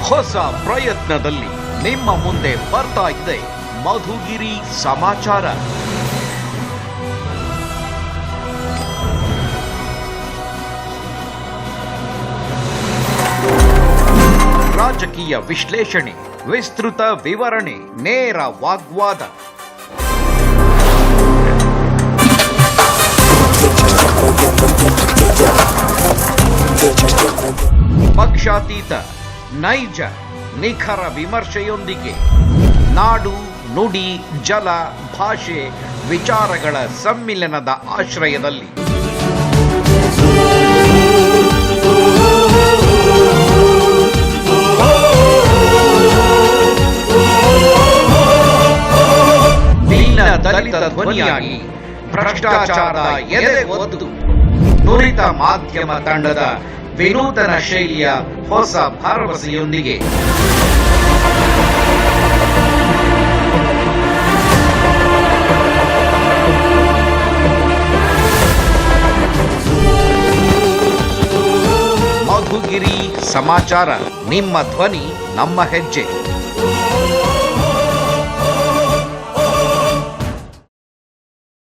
ಹೊಸ ಪ್ರಯತ್ನದಲ್ಲಿ ನಿಮ್ಮ ಮುಂದೆ ಬರ್ತಾ ಇದೆ ಮಧುಗಿರಿ ಸಮಾಚಾರ. ರಾಜಕೀಯ ವಿಶ್ಲೇಷಣೆ, ವಿಸ್ತೃತ ವಿವರಣೆ, ನೇರ ವಾಗ್ವಾದ. ಪಕ್ಷಾತೀತ, ನೈಜ, ನಿಖರ ವಿಮರ್ಶೆಯೊಂದಿಗೆ ನಾಡು, ನುಡಿ, ಜಲ, ಭಾಷೆ, ವಿಚಾರಗಳ ಸಮ್ಮಿಲನದ ಆಶ್ರಯದಲ್ಲಿ ದೀನ ದಲಿತ ಧ್ವನಿಯಾಗಿ ಭ್ರಷ್ಟಾಚಾರದ ಎದೆ ಒದ್ದು ನುರಿತ ಮಾಧ್ಯಮ ತಂಡದ ವಿನೂತನ ಶೈಲಿಯ ಹೊಸ ಭರವಸೆಯೊಂದಿಗೆ ಮಧುಗಿರಿ ಸಮಾಚಾರ. ನಿಮ್ಮ ಧ್ವನಿ, ನಮ್ಮ ಹೆಜ್ಜೆ.